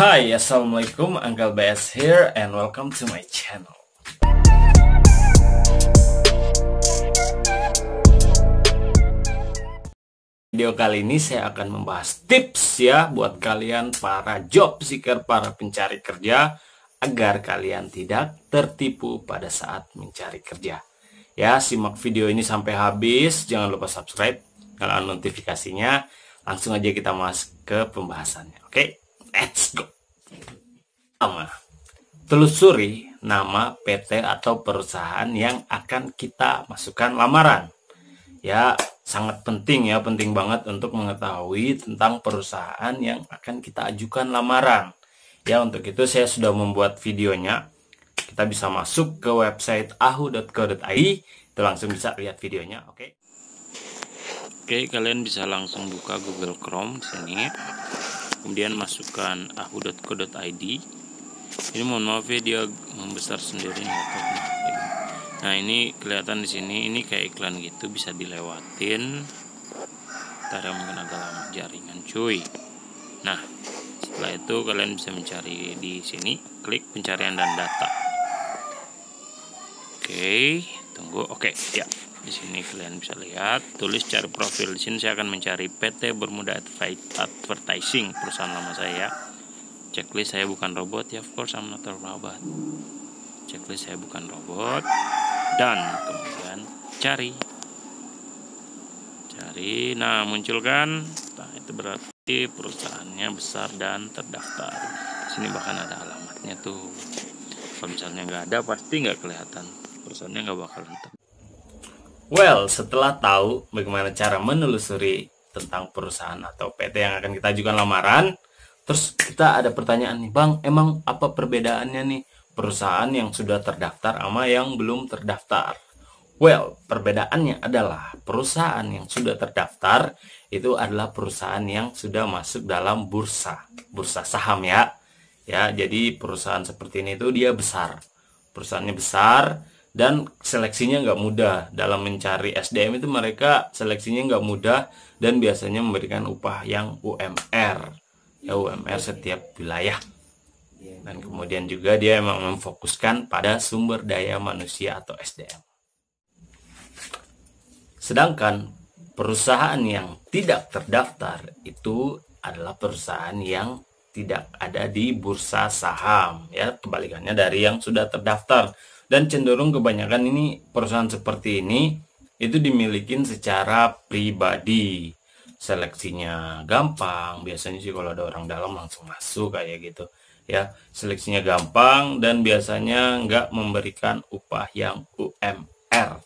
Hai, assalamualaikum, Uncle BS here and welcome to my channel. Video kali ini saya akan membahas tips ya buat kalian para job seeker, para pencari kerja, agar kalian tidak tertipu pada saat mencari kerja. Ya, simak video ini sampai habis, jangan lupa subscribe, nyalakan notifikasinya. Langsung aja kita masuk ke pembahasannya. Oke, let's go. Pertama, telusuri nama PT atau perusahaan yang akan kita masukkan lamaran. Ya, sangat penting ya, penting banget untuk mengetahui tentang perusahaan yang akan kita ajukan lamaran. Ya, untuk itu saya sudah membuat videonya. Kita bisa masuk ke website ahu.co.id, itu langsung bisa lihat videonya, oke. Oke, kalian bisa langsung buka Google Chrome di sini. Kemudian masukkan ahu.co.id. Ini mohon maaf ya, dia membesar sendiri. Nah, ini kelihatan di sini, ini kayak iklan gitu, bisa dilewatin. Ntar mungkin agak lama jaringan cuy. Nah, setelah itu kalian bisa mencari di sini, klik pencarian dan data. Oke, tunggu. Oke, ya. Di sini kalian bisa lihat, tulis cari profil. Di sini saya akan mencari PT Bermuda Advertising, perusahaan lama saya. Checklist saya bukan robot, ya, of course I'm not a robot. Checklist saya bukan robot. Dan kemudian cari. Nah, muncul kan? Nah, itu berarti perusahaannya besar dan terdaftar. Di sini bahkan ada alamatnya tuh. Kalau misalnya nggak ada, pasti nggak kelihatan. Perusahaannya nggak bakalan terdaftar. Well, setelah tahu bagaimana cara menelusuri tentang perusahaan atau PT yang akan kita ajukan lamaran, terus kita ada pertanyaan nih, Bang, emang apa perbedaannya nih perusahaan yang sudah terdaftar sama yang belum terdaftar? Well, perbedaannya adalah perusahaan yang sudah terdaftar itu adalah perusahaan yang sudah masuk dalam bursa saham ya. Ya, jadi perusahaan seperti ini tuh dia besar. Perusahaannya besar. Dan seleksinya nggak mudah. Dalam mencari SDM itu mereka seleksinya nggak mudah dan biasanya memberikan upah yang UMR. Ya, UMR setiap wilayah. Dan kemudian juga dia emang memfokuskan pada sumber daya manusia atau SDM. Sedangkan perusahaan yang tidak terdaftar itu adalah perusahaan yang tidak ada di bursa saham. Ya, kebalikannya dari yang sudah terdaftar. Dan cenderung kebanyakan ini perusahaan seperti ini itu dimiliki secara pribadi. Seleksinya gampang, biasanya sih kalau ada orang dalam langsung masuk kayak gitu. Ya, seleksinya gampang dan biasanya nggak memberikan upah yang UMR.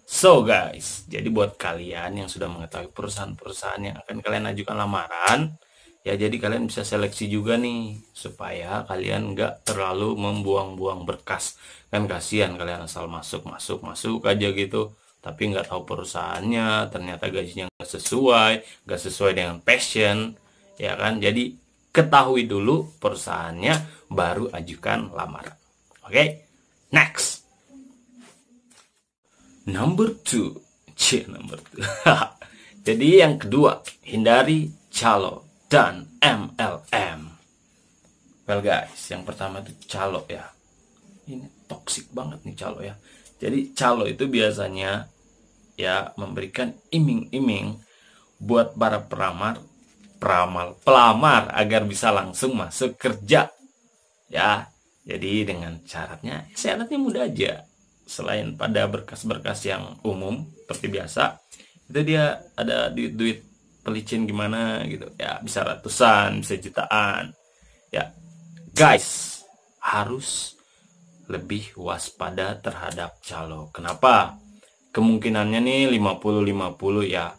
So guys, jadi buat kalian yang sudah mengetahui perusahaan-perusahaan yang akan kalian ajukan lamaran, ya jadi kalian bisa seleksi juga nih supaya kalian nggak terlalu membuang-buang berkas. Kan kasihan kalian asal masuk aja gitu, tapi nggak tahu perusahaannya, ternyata gajinya nggak sesuai dengan passion, ya kan? Jadi ketahui dulu perusahaannya, baru ajukan lamaran. Oke, next. Number two. Jadi yang kedua, hindari calo dan MLM. Well guys, yang pertama itu calo ya. Ini toksik banget nih calo ya. Jadi calo itu biasanya ya memberikan iming-iming buat para pelamar agar bisa langsung masuk kerja. Ya, jadi dengan syaratnya mudah aja. Selain pada berkas-berkas yang umum seperti biasa, itu dia ada duit pelicin gimana gitu. Ya, bisa ratusan, bisa jutaan. Ya, guys, harus lebih waspada terhadap calo. Kenapa? Kemungkinannya nih 50-50 ya.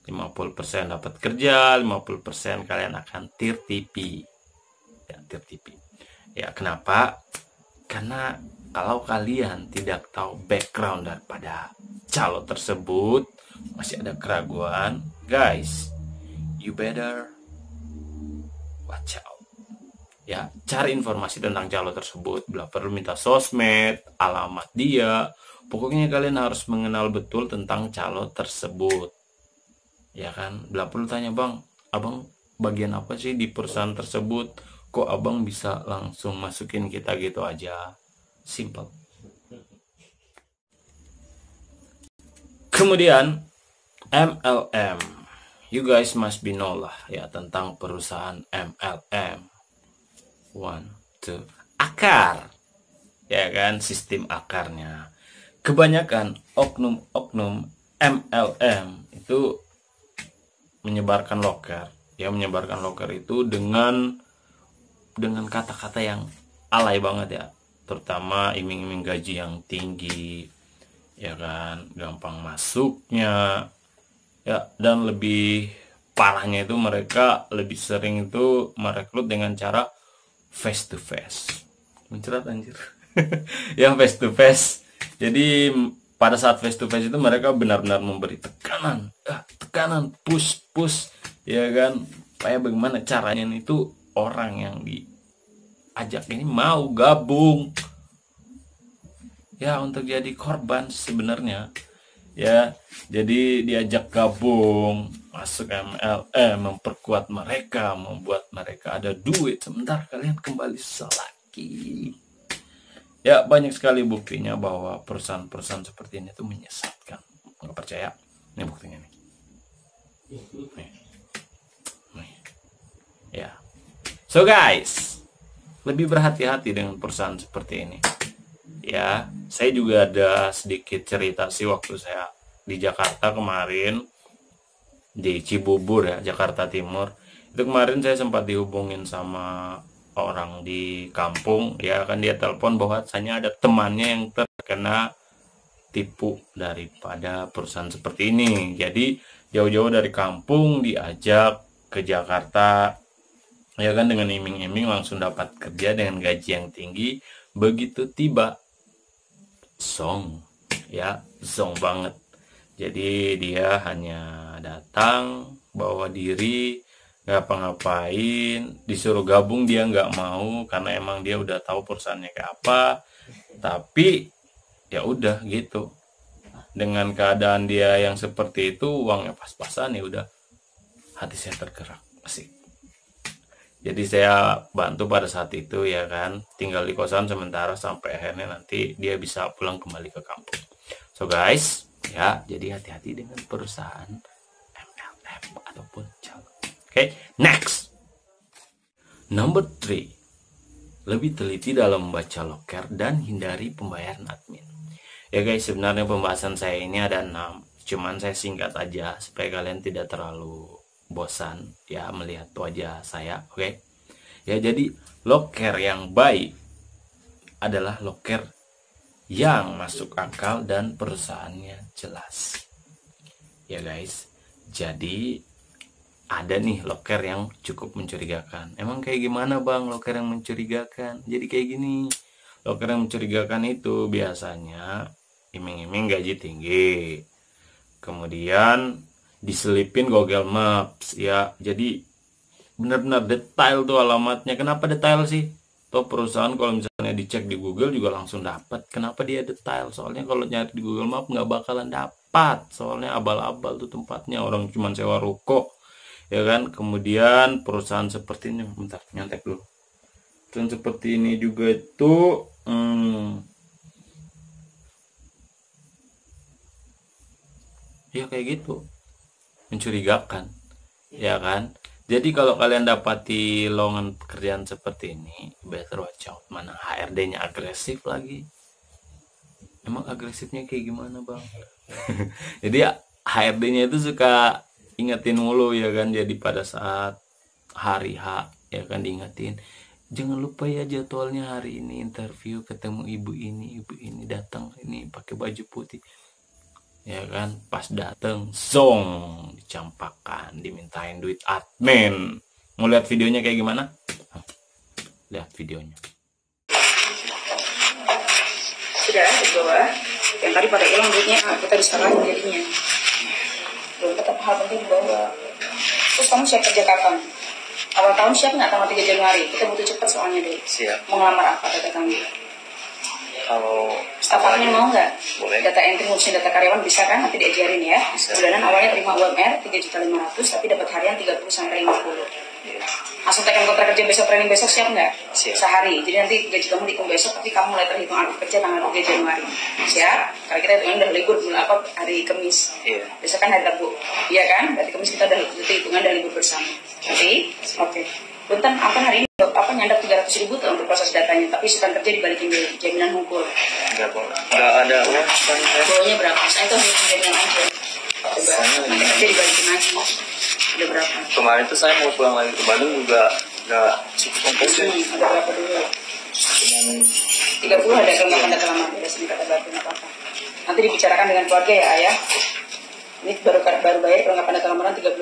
50% dapat kerja, 50% kalian akan tertipu. Ya, tertipu. Ya, kenapa? Karena kalau kalian tidak tahu background daripada calo tersebut, masih ada keraguan, guys, you better watch out. Ya, cari informasi tentang calo tersebut. Bila perlu minta sosmed, alamat dia. Pokoknya kalian harus mengenal betul tentang calo tersebut. Ya kan? Bila perlu tanya, Bang, Abang bagian apa sih di perusahaan tersebut? kok abang bisa langsung masukin kita gitu aja? Simple. Kemudian MLM, you guys must be know lah ya tentang perusahaan MLM. One, two, akar, ya kan, sistem akarnya. Kebanyakan oknum-oknum MLM itu menyebarkan loker, ya menyebarkan loker itu dengan kata-kata yang alay banget ya, terutama iming-iming gaji yang tinggi, ya kan, gampang masuknya, ya, dan lebih parahnya itu mereka lebih sering itu merekrut dengan cara face to face. Mencerat anjir. Ya face to face. Jadi pada saat face to face itu mereka benar-benar memberi tekanan, push, ya kan, kayak bagaimana caranya itu orang yang diajak ini mau gabung, ya, untuk jadi korban sebenarnya, ya. Jadi diajak gabung masuk MLM, memperkuat mereka, membuat mereka ada duit, sebentar kalian kembali selagi. Ya, banyak sekali buktinya bahwa perusahaan-perusahaan seperti ini tuh menyesatkan. Nggak percaya? Ini buktinya nih. Nih. Ya. So guys, lebih berhati-hati dengan perusahaan seperti ini. Ya, saya juga ada sedikit cerita sih waktu saya di Jakarta kemarin, di Cibubur ya, Jakarta Timur. Itu kemarin saya sempat dihubungin sama orang di kampung, ya kan, dia telepon bahwasanya ada temannya yang terkena tipu daripada perusahaan seperti ini. Jadi jauh-jauh dari kampung diajak ke Jakarta, ya kan, dengan iming-iming langsung dapat kerja dengan gaji yang tinggi. Begitu tiba, zong, ya, zong banget. Jadi dia hanya datang, bawa diri, ngapa-ngapain, disuruh gabung dia nggak mau karena emang dia udah tahu perusahaannya kayak apa. Tapi ya udah gitu, dengan keadaan dia yang seperti itu, uangnya pas-pasan, ya udah, hati saya tergerak, asik. Jadi saya bantu pada saat itu, ya kan, tinggal di kosan sementara sampai akhirnya nanti dia bisa pulang kembali ke kampung. So guys, ya, jadi hati-hati dengan perusahaan MLM ataupun calon. Oke, next. Number 3. Lebih teliti dalam membaca loker dan hindari pembayaran admin. Ya guys, sebenarnya pembahasan saya ini ada 6. Cuman saya singkat aja supaya kalian tidak terlalu bosan ya melihat wajah saya, oke? Ya, jadi loker yang baik adalah loker yang masuk akal dan perusahaannya jelas. Ya guys, jadi ada nih loker yang cukup mencurigakan. Emang kayak gimana bang loker yang mencurigakan? Jadi kayak gini, loker yang mencurigakan itu biasanya iming-iming gaji tinggi, kemudian diselipin Google Maps, ya. Jadi benar-benar detail tuh alamatnya. Kenapa detail sih? Toh perusahaan kalau misalnya dicek di Google juga langsung dapat. Kenapa dia detail? Soalnya kalau nyari di Google Maps nggak bakalan dapat. Soalnya abal-abal tuh tempatnya, orang cuma sewa ruko, ya kan. Kemudian perusahaan seperti ini, bentar nyontek dulu. Dan seperti ini juga itu ya kayak gitu, mencurigakan, ya kan. Jadi kalau kalian dapati lowongan pekerjaan seperti ini, better watch out. Mana HRD-nya agresif lagi. Emang agresifnya kayak gimana bang? Jadi ya, HRD-nya itu suka ingetin mulu, ya kan. Jadi pada saat hari H, ya kan, diingetin, jangan lupa ya jadwalnya hari ini interview ketemu ibu ini datang ini pakai baju putih, ya kan. Pas dateng zong, dicampakan, dimintain duit admin. Mau lihat videonya kayak gimana? Lihat videonya. Sudah di bawah yang tadi pada hilang duitnya, kita disalahin jadinya. Belum, tetap hal penting di bawah. Terus kamu siap kerja kapan? Awal tahun siap nggak tanggal 3 Januari? Kita butuh cepat soalnya deh. Siap. Mau ngelamar apa data kamu? Kalau staf admin mau nggak? boleh. Data entry ngurusin data karyawan bisa kan? Nanti diajarin ya. Bisa. Bulanan awalnya terima UMR 3.500.000 tapi dapat harian 30 sampai 50. Iya. Langsung tekan kontrak kerja besok, training besok, siap nggak? Siap. Sehari. Jadi nanti gaji kamu dihitung besok, tapi kamu mulai terhitung aktif kerja tanggal 3 Januari. Siap? Karena kita hitungan udah libur hari Kamis. Iya. Besok kan hari Rabu. Iya kan? Berarti Kamis kita udah hitungan udah libur bersama. Nanti, oke. Punten, hari ini nyandap 300.000 tuh untuk proses datanya, tapi sultan kerja dibalikin dulu, jaminan hukum. Enggak ada uang kan saya. Bawahnya berapa? Saya itu hanya jaminan aja. Coba, nanti kerja dibalikin lagi. Udah berapa? Kemarin tuh saya mau pulang lagi ke Bandung juga nggak cukup ongkos ya. Ada berapa dulu? Cuman 30 ada kelengkapan data lama, ada sini kata batu, nggak apa-apa. Nanti dibicarakan dengan keluarga ya, Ayah. Ini baru bayar kelengkapan data lamaran 30.000,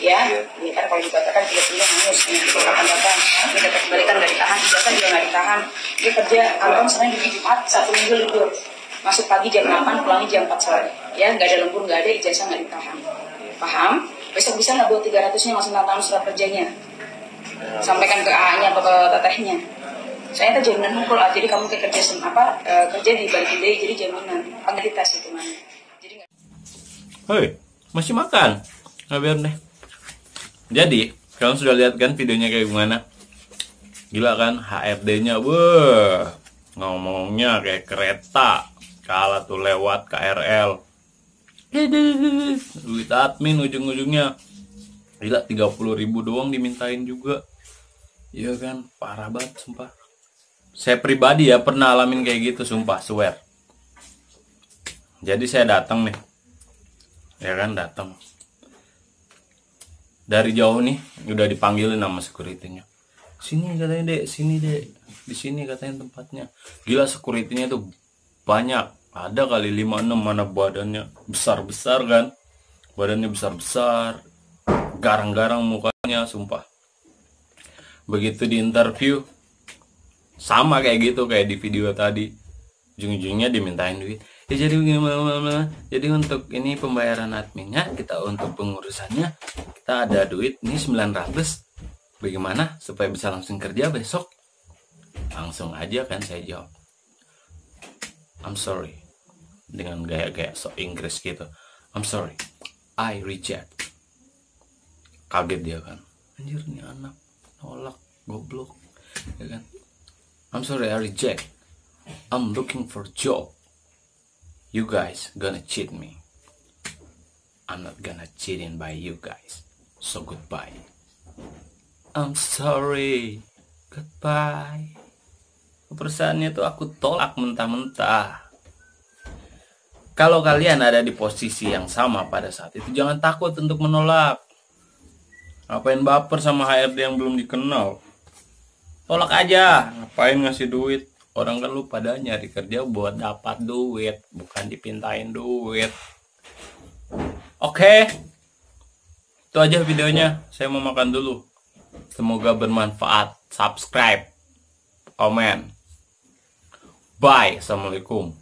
ya? Iya. Ini kan kalau dikatakan 30 hangus, ini kelengkapan data, ini data kembalikan nggak ditahan, ijazah juga nggak ditahan. Dia kerja kantor Senin di Jumat, 1 minggu libur. Masuk pagi jam 8, pulangnya jam 4 sore. Ya, nggak ada lembur, nggak ada ijazah nggak ditahan. Paham? Besok bisa nggak buat 300-nya langsung tanda tangan surat kerjanya? Sampaikan ke AA-nya atau ke tetehnya. Saya itu jaminan hukum, jadi kamu kayak kerja kerja di balikin deh, jadi jaminan pengeditas itu mana? Jadi nggak. Hei, masih makan? Nggak biar deh. Jadi, kalian sudah lihat kan videonya kayak gimana? Gila kan, HRD-nya, wah, ngomongnya kayak kereta. Kalah tuh lewat KRL. Duit admin ujung-ujungnya. Gila, 30.000 doang dimintain juga. Iya kan, parah banget sumpah. Saya pribadi ya pernah alamin kayak gitu, sumpah, swear. Jadi saya datang nih. Ya kan, datang. Dari jauh nih, udah dipanggilin sama security-nya. Sini katanya, Dek, sini, Dek. Di sini katanya tempatnya. Gila, security-nya tuh banyak. Ada kali 5-6, mana badannya besar-besar kan. Badannya besar-besar. Garang-garang mukanya, sumpah. Begitu di interview, sama kayak gitu, kayak di video tadi. Ujung-ujungnya dimintain duit. Ya, jadi untuk ini pembayaran adminnya, kita untuk pengurusannya, kita ada duit ini 900. Bagaimana supaya bisa langsung kerja besok? Langsung aja kan saya jawab, I'm sorry, dengan gaya-gaya sok Inggris gitu. I'm sorry, I reject. Kaget dia kan, anjir nih anak nolak, goblok, ya kan. I'm sorry, I reject. I'm looking for job. You guys gonna cheat me. I'm not gonna cheating by you guys. So goodbye. I'm sorry. Goodbye. Perusahaannya tuh aku tolak mentah-mentah. Kalau kalian ada di posisi yang sama pada saat itu, jangan takut untuk menolak. Ngapain baper sama HRD yang belum dikenal? Tolak aja. Ngapain ngasih duit? Orang kan lu pada nyari kerja buat dapat duit, bukan dipintain duit. Oke. Itu aja videonya. Saya mau makan dulu. Semoga bermanfaat. Subscribe. Komen. Bye. Assalamualaikum.